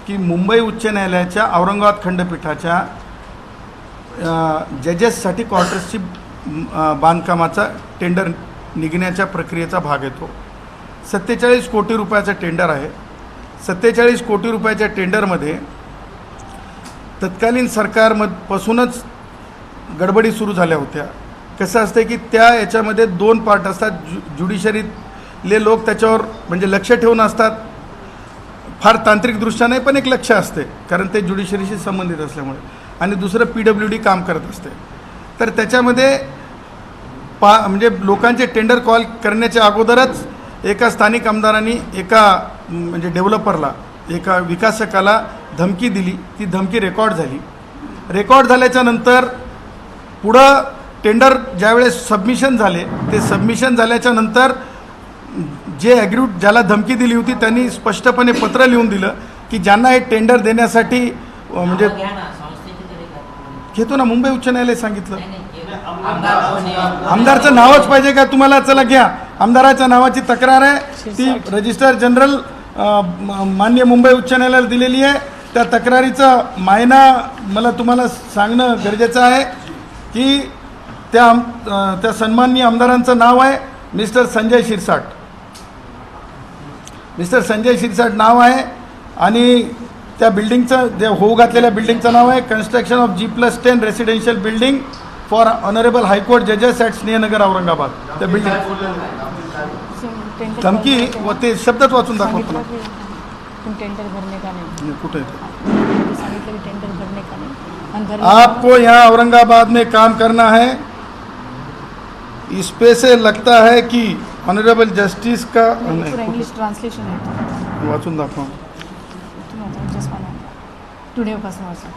की मुंबई उच्च न्यायालयाच्या औरंगाबाद खंडपीठाच्या जजेससाठी क्वार्टर्सची बांधकामाचा टेंडर निघण्याच्या प्रक्रियेचा भाग येतो. 47 कोटी रुपयाचं टेंडर आहे. 47 कोटी रुपयाच्या टेंडरमध्ये तत्कालीन सरकारपासूनच गडबडी सुरू झाल्या होत्या. कसं असतं की त्या याच्यामध्ये 2 पार्ट असतात. ज्युडिशरीतले लोक त्याच्यावर म्हणजे लक्ष ठेवून असतात फार तांत्रिकदृष्ट्या नाही, पण एक लक्ष असते, कारण ते ज्युडिशरीशी संबंधित असल्यामुळे. आणि दुसरं PWD काम करत असते. तर त्याच्यामध्ये म्हणजे लोकांचे टेंडर कॉल करण्याच्या अगोदरच एका स्थानिक आमदारांनी एका म्हणजे डेव्हलपरला, एका विकासकाला धमकी दिली. ती धमकी रेकॉर्ड झाली. रेकॉर्ड झाल्याच्या नंतर पुढं टेंडर ज्यावेळेस सबमिशन झाले, ते सबमिशन झाल्याच्या नंतर जे ॲग्रीड ज्याला धमकी दिली होती त्यांनी स्पष्टपणे पत्र लिहून दिलं की ज्यांना हे टेंडर देण्यासाठी म्हणजे घेतो ना, मुंबई उच्च न्यायालय सांगितलं. आमदारचं नावच पाहिजे का तुम्हाला? चला घ्या, आमदाराच्या नावाची तक्रार आहे, ती रजिस्ट्रार जनरल माननीय मुंबई उच्च न्यायालयाला दिलेली आहे. त्या तक्रारीचा मायना मला तुम्हाला सांगणं गरजेचं आहे की त्या सन्माननीय आमदारांचं नाव आहे मिस्टर संजय शिरसाट. मिस्टर संजय शिरसाट नाव आहे आणि त्या बिल्डिंगचं जे होऊ घातलेल्या बिल्डिंगचं नाव आहे construction of G+10 residential building for honourable high court जजेस ॲट स्नेहनगर औरंगाबाद. त्या बिल्डिंग धमकी व ते शब्दच वाचून दाखवतो ना. टेंडर भरने का नहीं, कुठे सांगितलं की टेंडर भरने का नहीं. आपको यहाँ औरंगाबाद में काम करना है. इस पे से लगता है कि ऑनरेबल जस्टिस का इंग्लिश ट्रान्सलेशन आहे वाचून दाखवा. टुडे पासून वाचा.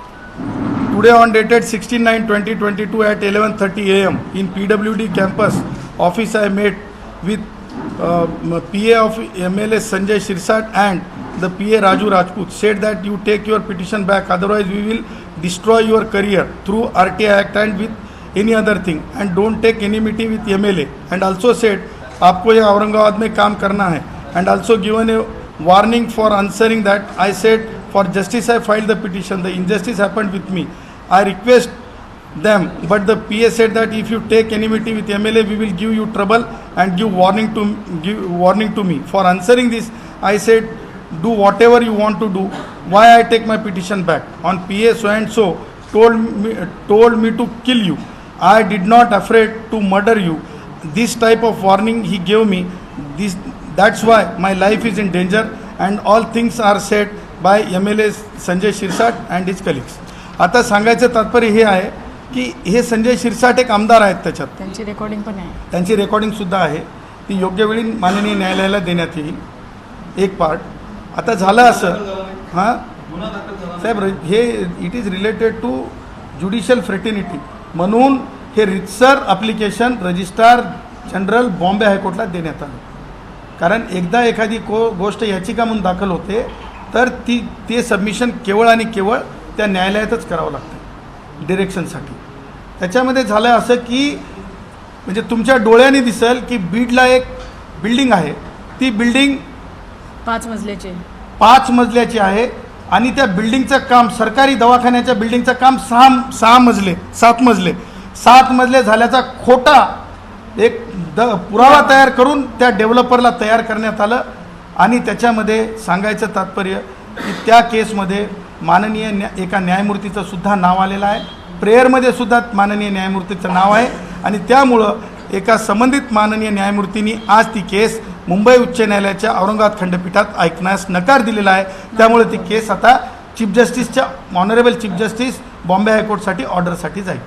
Today on dated 16/9/2022 at 11:30 a.m. in PWD campus office I met with PA of MLA Sanjay Shirsat and the PA Raju Rajput said that you take your petition back, otherwise we will destroy your career through RTI Act and with any other thing, and don't take enmity with MLA, and also said आपको यहाँ औरंगाबाद में काम करना है, and also given a warning for answering that. I said for justice I filed the petition, the injustice happened with me, I request them, but the PA said that if you take enmity with MLA we will give you trouble and give warning to me. For answering this I said do whatever you want to do, why I take my petition back. On PA so and so told me to kill you, I did not afraid to murder you. This type of warning he gave me. That's why my life is in danger, and all things are said by MLA Sanjay Shirsat and his colleagues. आता सांगायचं तात्पर्य हे आहे की हे संजय शिरसाट एक आमदार आहेत, त्याच्यात त्यांची रेकॉर्डिंग पण आहे, त्यांची रेकॉर्डिंगसुद्धा आहे. ती योग्य वेळी माननीय न्यायालयाला देण्यात येईल. एक पार्ट. आता झालं असं, हां साहेब, हे it is related to judicial fraternity म्हणून हे रितसर ॲप्लिकेशन रजिस्ट्रार जनरल बॉम्बे हायकोर्टला देण्यात आलं. कारण एकदा एखादी गोष्ट याचिका म्हणून दाखल होते तर ते सबमिशन केवळ आणि केवळ त्या न्यायालयातच करावं लागतं डिरेक्शनसाठी. त्याच्यामध्ये झालं असं की म्हणजे तुमच्या डोळ्यांनी दिसेल की बीडला एक बिल्डिंग आहे, ती बिल्डिंग 5 मजल्याची आहे आणि त्या बिल्डिंगचं काम, सरकारी दवाखान्याच्या बिल्डिंगचं काम 7 मजले झाल्याचा खोटा एक पुरावा तयार करून त्या डेव्हलपरला तयार करण्यात आलं. आणि त्याच्यामध्ये सांगायचं तात्पर्य की त्या केसमध्ये माननीय एका न्यायमूर्तीचं सुद्धा नाव आलेलं आहे, प्रेयरमध्ये सुद्धा माननीय न्यायमूर्तीचं नाव आहे. आणि त्यामुळं एका संबंधित माननीय न्यायमूर्तींनी आज ती केस मुंबई उच्च न्यायालयाच्या औरंगाबाद खंडपीठात ऐकण्यास नकार दिलेला आहे. त्यामुळे ती केस आता चीफ जस्टिसच्या ऑनरेबल चीफ जस्टिस बॉम्बे हायकोर्टसाठी ऑर्डरसाठी जाईल.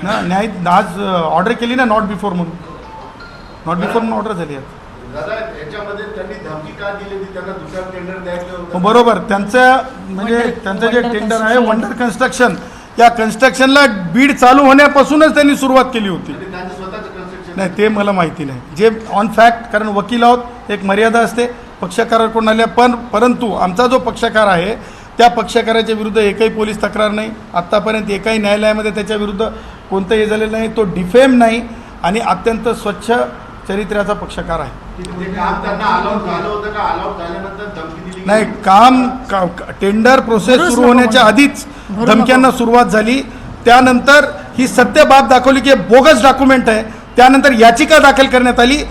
न्याय आज ऑर्डर केली ना, नॉट बिफोर म्हणून ऑर्डर झाली आहे. दादा, याच्यामध्ये त्यांनी धमकी का दिली होती? त्यांना दुसरा टेंडर द्यायचं होतं. बरोबर. त्यांचं जे टेंडर आहे वंडर कन्स्ट्रक्शन, या कन्स्ट्रक्शनला बीड चालू होण्यापासूनच त्यांनी सुरुवात केली होती. त्यांचं स्वतःचं कन्स्ट्रक्शन नाही ते मला माहिती नाही. जे ऑन फॅक्ट, कारण वकील आहोत, एक मर्यादा असते पक्षकाराकडून आल्या. परंतु आमचा जो पक्षकार आहे त्या पक्षकाराच्या विरुद्ध एकही पोलीस तक्रार नाही आत्तापर्यंत, एकही न्यायालयामध्ये त्याच्या विरुद्ध कोणतंही झालेलं नाही. तो डिफेम नाही आणि अत्यंत स्वच्छ चरित्र्याचा पक्षकार आहे. काम त्यांना अलाउड झालं होतं का? अलाउड झाल्यानंतर धमकी दिली नाही, टेंडर प्रोसेस सुरू होण्याच्या आधीच धमक्यांना सुरुवात झाली. त्यानंतर ही सत्य बाब दाखवली की बोगस डॉक्युमेंट आहे. त्यानंतर याचिका दाखल करण्यात आली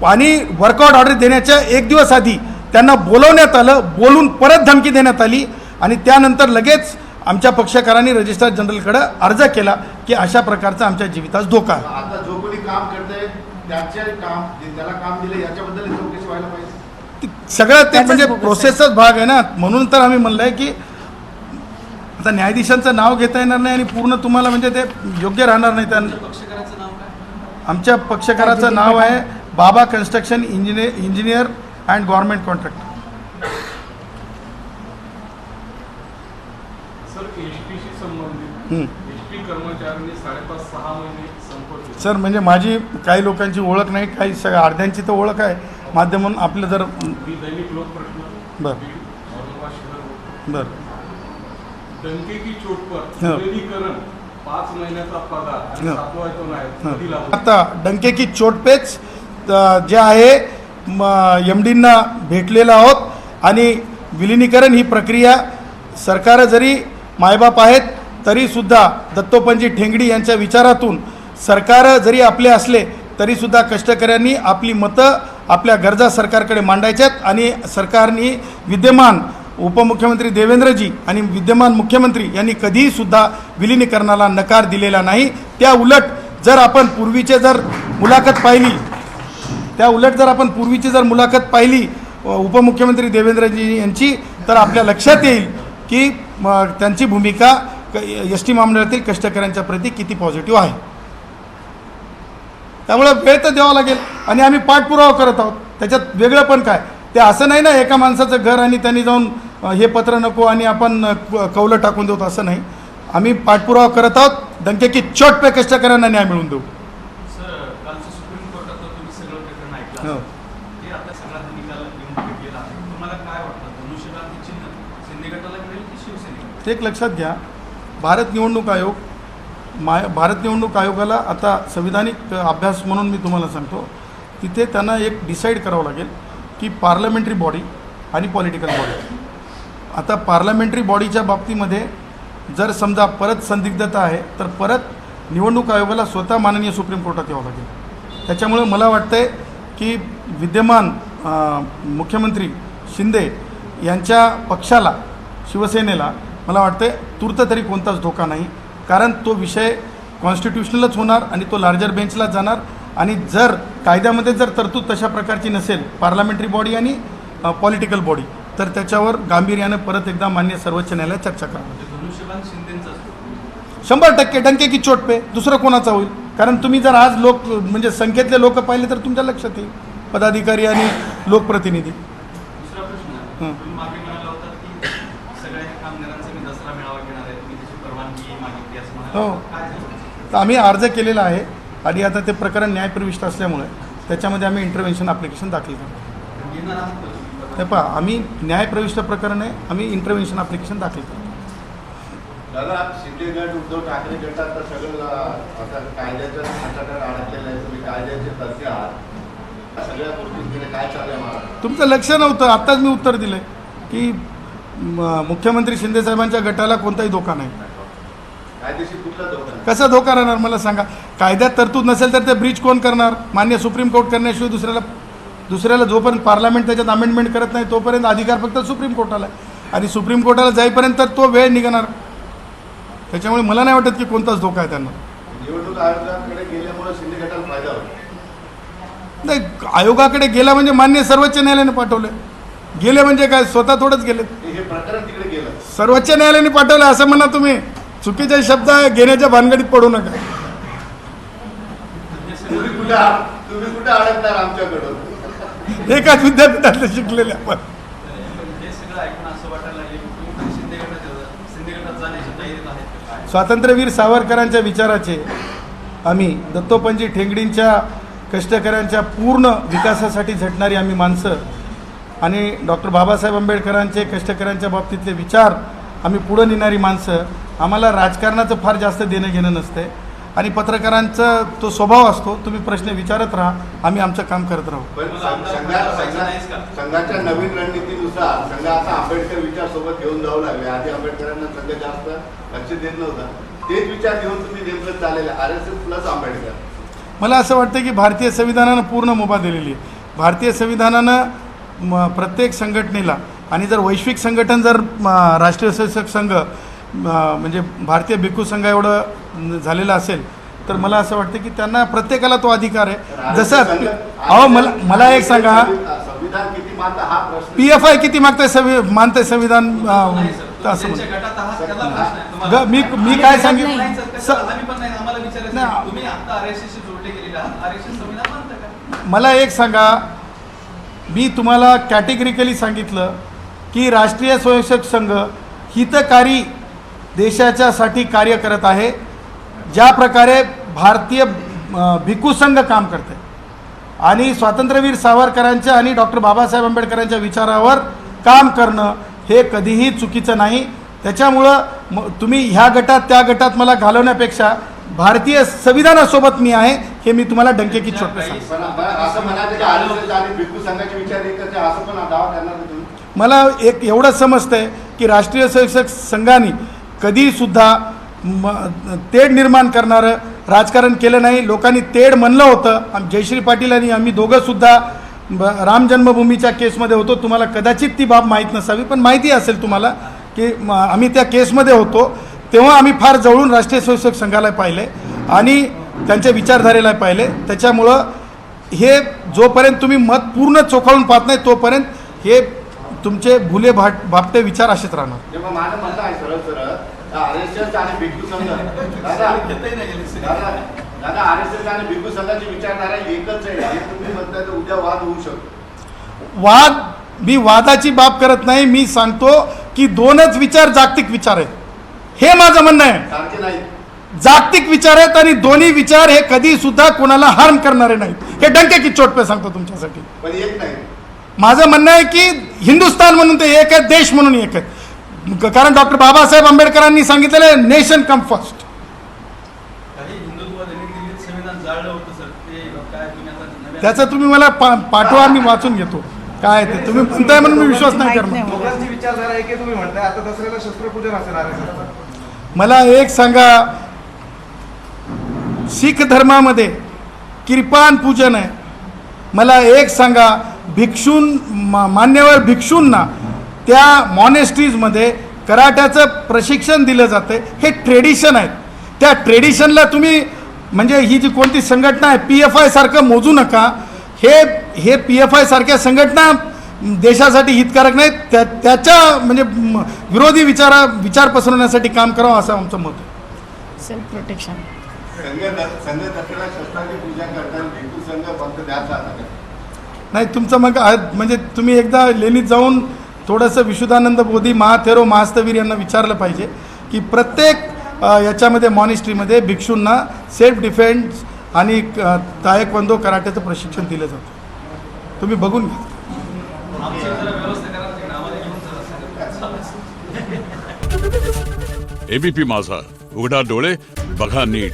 आणि वर्कआउट ऑर्डर देण्याच्या 1 दिवस आधी त्यांना बोलवण्यात आलं, बोलून परत धमकी देण्यात आली आणि त्यानंतर लगेच आमच्या पक्षकारांनी रजिस्ट्रार जनरलकडे अर्ज केला की अशा प्रकारचा आमच्या जीवितास धोका आहे. आता जो कोणी काम करतंय त्याला काम दिलं याच्याबद्दल चौकशी व्हायला पाहिजे. सगळं ते त्याचाच म्हणजे bogus आहे. प्रोसेसचाच भाग आहे ना. म्हणून तर आम्ही म्हणलंय की आता न्यायाधीशांचं नाव घेता येणार नाही आणि पूर्ण तुम्हाला म्हणजे ते योग्य राहणार नाही. तुमच्या पक्षकाराचं नाव काय? आमच्या पक्षकाराचं नाव आहे Baba construction engineer and government contractor. Sir एसटीशी संबंधित एसटी कर्मचाऱ्यांनी 5.5-6 महिने संपर्क केला. सर म्हणजे माझी काही लोकांची ओळख नाही, काही सगळ्या अर्ध्यांची तर ओळख आहे माध्यमून. आपलं जर मी दैनिक लोकप्रश्न बर बीड, औरंगाबाद शहर बर डंके की चोट पर हो. विलीनीकरण 5 महिन्याचा पगार आणि हो. 7वा वेतन आहे कधी लागू? आता डंके की चोट पेच जे आहे MDंना भेटलेलं आहोत आणि विलिनीकरण ही प्रक्रिया सरकार जरी मायबाप आहेत तरीसुद्धा दत्तोपंत ठेंगडी यांच्या विचारातून सरकार जरी आपले असले तरीसुद्धा कष्टकऱ्यांनी आपली मतं आपल्या गरजा सरकारकडे मांडायच्यात आणि सरकारने विद्यमान उपमुख्यमंत्री देवेंद्रजी आणि विद्यमान मुख्यमंत्री यांनी कधीसुद्धा विलिनीकरणाला नकार दिलेला नाही. त्या उलट जर आपण पूर्वीची जर मुलाखत पाहिली उपमुख्यमंत्री देवेंद्रजी यांची तर आपल्या लक्षात येईल की त्यांची भूमिका एस टी महामंडळातील कष्टकऱ्यांच्या प्रती किती पॉझिटिव्ह आहे. त्यामुळे वेळ तर द्यावा लागेल आणि आम्ही पाठपुरावा करत आहोत. त्याच्यात वेगळं पण काय, ते असं नाही ना एका माणसाचं घर आणि त्यांनी जाऊन हे पत्र नको आणि आपण कौलं टाकून देऊ, असं नाही. आम्ही पाठपुरावा करत आहोत. डंके की चोट पे कष्टकऱ्यांना न्याय मिळवून देऊ. सर कालचं सुप्रीम कोर्टात तर तुम्ही सगळं प्रकरण ऐकलं हो. असेल. ते आता सगळा निकाल घेऊन भेटलेला आहे. तुम्हाला काय वाटतं धनुष्यबाण चिन्ह शिंदे गटाला मिळेल की शिवसेनेला? ते एक लक्षात घ्या, भारत निवडणूक आयोगाला आता संविधानिक अभ्यास म्हणून मी तुम्हाला सांगतो, तिथे त्यांना एक डिसाईड करावं लागेल की पार्लमेंटरी बॉडी आणि पॉलिटिकल बॉडी. आता पार्लमेंटरी बॉडीच्या बाबतीमध्ये जर समजा परत संदिग्धता आहे तर परत निवडणूक आयोगाला स्वतः माननीय सुप्रीम कोर्टात यावं लागेल. त्याच्यामुळे मला वाटतं आहे की विद्यमान मुख्यमंत्री शिंदे यांच्या पक्षाला शिवसेनेला मला वाटतं तूर्त तरी कोणताच धोका नाही, कारण तो विषय कॉन्स्टिट्युशनलच होणार आणि तो लार्जर बेंचलाच जाणार. आणि जर कायद्यामध्ये जर तरतूद तशा प्रकारची नसेल पार्लमेंटरी बॉडी आणि पॉलिटिकल बॉडी तर त्याच्यावर गांभीर्यानं परत एकदा मान्य सर्वोच्च न्यायालयात चर्चा करा. म्हणजे धनुष्यबाण शिंदेंचाच 100% डंके की चोट पे दुसरं कोणाचा होईल. कारण तुम्ही जर आज म्हणजे संख्येतले लोक पाहिले तर तुमच्या लक्षात येईल पदाधिकारी आणि लोकप्रतिनिधी. दुसरा प्रश्न हं. तुम्ही मागे म्हणाला होता की सगळ्या कामगारांचा मी दसरा मेळावा घेणार आहे, तुम्ही त्याची परवानगी मागितली असं हो. म्हणाला. काय झालं? तर आम्ही अर्ज केलेला आहे आणि आता ते प्रकरण न्यायप्रविष्ट असल्यामुळे त्याच्यामध्ये आम्ही इंटरव्हेन्शन ॲप्लिकेशन दाखल करतो. घेणार आहात का तुम्ही? हे पहा, आम्ही न्यायप्रविष्ट प्रकरण आहे, आम्ही इंटरव्हेन्शन ॲप्लिकेशन दाखल करतो. दादा शिंदे गट उद्धव ठाकरे गटात तर सगळं आता कायद्याच्या संकटात अडकलेलं आहे. तुम्ही कायद्याचे तथ्य आहात, सगळ्या गोष्टींकडे काय चाललंय मला तुमचं लक्ष नव्हतं, आत्ताच मी उत्तर दिलं की मुख्यमंत्री शिंदेसाहेबांच्या गटाला कोणताही धोका नाही. कायदेशीर कुठला धोका नाही? कसा धोका राहणार मला सांगा. कायद्यात तरतूद नसेल तर ते ब्रीच कोण करणार? मान्य सुप्रीम कोर्ट करण्याशिवाय दुसऱ्याला जोपर्यंत पार्लमेंट त्याच्यात अमेंडमेंट करत नाही तोपर्यंत अधिकार फक्त सुप्रीम कोर्टाला आहे आणि सुप्रीम कोर्टाला जाईपर्यंत तो वेळ निघणार. त्याच्यामुळे मला नाही वाटत की कोणताच धोका आहे त्यांना. निवडणूक आयोगाकडे गेल्यामुळे शिंदे गटाला फायदा होतो. नाही, आयोगाकडे गेला म्हणजे मान्य सर्वोच्च न्यायालयाने पाठवले. गेले म्हणजे काय, स्वतः थोडंच गेले. हे प्रकरण तिकडे गेलं. सर्वोच्च न्यायालयाने पाठवलं असं म्हणा तुम्ही. चुकीचे शब्द घेण्याच्या भानगडीत पडू नका. तुम्ही कुठे अडकणार आमच्याकडून? एकाच विद्यापीठातले शिकलेले आपण. हे सगळं ऐकून असं वाटायला लागले की तुम्ही पण शिंदे गटात जाण्याची तयारीत आहेत का काय? स्वातंत्र्यवीर सावरकरांच्या विचाराचे आम्ही दत्तोपंत ठेंगडींच्या कष्टकऱ्यांच्या पूर्ण विकासासाठी झटणारी आम्ही माणसं आणि डॉक्टर बाबासाहेब आंबेडकरांचे कष्टकऱ्यांच्या बाबतीतले विचार आम्ही पुढं नेणारी माणसं. आम्हाला राजकारणाचं फार जास्त देणं घेणं नसते आणि पत्रकारांचा तो स्वभाव असतो, तुम्ही प्रश्न विचारत राहा, आम्ही आमचं काम करत राहू. पण मला आमदार व्हायचं नाहीच का? संघाच्या नवीन रणनीतीनुसार संघ आता आंबेडकर विचार सोबत घेऊन जाऊ लागले. आधी आंबेडकरांना संघ जास्त लक्ष देत नव्हता. तेच विचार घेऊन तुम्ही नेमकं चाललेले RSS प्लस आंबेडकर. मला असं वाटतं की भारतीय संविधानानं पूर्ण मुभा दिलेली आहे. भारतीय संविधानानं प्रत्येक संघटनेला आणि जर वैश्विक संघटन जर राष्ट्रीय स्वयंसेवक संघ म्हणजे भारतीय भिक्खू संघ एवढं झालेलं असेल तर मला असं वाटतं की त्यांना प्रत्येकाला तो अधिकार आहे. जसं अहो मला एक सांगा, संविधान किती मानतं हा प्रश्न PFI किती मानते संविधान नाही सर, असं तुम्ही म्हणतो. ज्यांच्या गटात आहात त्याला प्रश्न आहे तुम्हाला. मी काय सांगितलं नाही सर, कशाला? आम्ही पण नाही, आम्हाला विचारायचं नाही. आहे. तुम्ही आता RSS शी जोडले गेलेले आहात, RSS संविधान मानतं का? मला एक सांगा, मी तुम्हाला कॅटेगरिकली सांगितलं की राष्ट्रीय स्वयंसेवक संघ हितकारी देशाच्यासाठी कार्य करत आहे. ज्या प्रकारे भारतीय भिक्खू संघ काम करते आणि स्वातंत्र्यवीर सावरकरांच्या आणि डॉक्टर बाबासाहेब आंबेडकरांच्या विचारावर काम करणं हे कधीही चुकीचं नाही. त्याच्यामुळं तुम्ही ह्या गटात त्या गटात मला घालवण्यापेक्षा भारतीय संविधानासोबत मी आहे हे मी तुम्हाला डंकेकी चोट सांगतो. पण असं म्हणायचं की RSS आणि भिक्खू संघाचे विचार एकच आहे असं पण दावा करणार नाही तुम्ही? मला एक एवढं समजतंय की राष्ट्रीय स्वयंसेवक संघाने कधीसुद्धा तेढ निर्माण करणारं राजकारण केलं नाही. लोकांनी तेढ म्हणलं होतं. जयश्री पाटील आणि आम्ही दोघंसुद्धा राम जन्मभूमीच्या केसमध्ये होतो. तुम्हाला कदाचित ती बाब माहीत नसावी, पण माहिती असेल तुम्हाला की आम्ही त्या केसमध्ये होतो. तेव्हा आम्ही फार जवळून राष्ट्रीय स्वयंसेवक संघाला पाहिले आणि त्यांच्या विचारधारेला पाहिले. त्याच्यामुळं हे जोपर्यंत तुम्ही मत पूर्ण चोखाळून पाहत नाही तोपर्यंत हे तुमचे भुले भापटे विचार असेच राहणार. जेव्हा माझं म्हणणं आहे सरळ सरळ RSS आणि भिक्खू संघ दादा RSS आणि भिक्खू संघाची विचारधारा एकच आहे हे तुम्ही म्हणताय तर उद्या वाद होऊ शकतो. मी वादाची बाब करत नाही. मी सांगतो की दोनच विचार जागतिक विचार आहेत. हे माझं म्हणणं आहे. सारखे नाही. जागतिक विचार आहेत आणि दोन्ही विचार हे कधी सुद्धा कोणाला हार्म करणारे नाहीत. हे डंकेकी चोट पे सांगतो तुमच्यासाठी. पण एक नाही. माझं म्हणणं आहे की हिंदुस्थान म्हणून ते एक आहे, देश म्हणून एक आहे. कारण डॉक्टर बाबासाहेब आंबेडकरांनी सांगितलेलं आहे नेशन कम फर्स्ट. काही हिंदुत्ववाद्यांनी दिल्लीत संविधान जाळलं होतं सर, ते काय तुम्ही आता नव्या- त्याचं तुम्ही मला पाठवा, मी वाचून घेतो काय ते. तुम्ही म्हणताय म्हणून मी विश्वास नाही करणार. लोकांची विचारधारा आहे की तुम्ही म्हणताय आता दसऱ्याला शस्त्रपूजन असेल RSS. मला एक सांगा, शीख धर्मामध्ये किरपान पूजन आहे. मला एक सांगा, मान्यवर भिक्षूंना त्या मॉनेस्ट्रीजमध्ये कराट्याचं प्रशिक्षण दिलं जातं. हे ट्रेडिशन आहेत. त्या ट्रेडिशनला तुम्ही म्हणजे ही जी कोणती संघटना आहे PFI सारखं मोजू नका. हे PFI सारख्या संघटना देशासाठी हितकारक नाहीत. त्याच्या म्हणजे विरोधी विचार पसरवण्यासाठी काम करावं असं आमचं मत आहे. Self protection. संघ दसऱ्याला शस्त्राची पूजा करताना भिक्खू संघ फक्त द्यायचा नाही तुमचं मग म्हणजे तुम्ही एकदा लेणीत जाऊन थोडंसं विशुद्धानंद बोधी महाथेरो महास्तवीर यांना विचारलं पाहिजे की प्रत्येक याच्यामध्ये मॉनिस्ट्रीमध्ये भिक्षूंना सेल्फ डिफेन्स आणि तायक्वंदो कराट्याचं प्रशिक्षण दिलं जातं. तुम्ही बघून घ्या. आमची जरा व्यवस्था करा तिकडे, आम्हाला घेऊन जरा. ABP माझा, उघडा डोळे बघा नीट.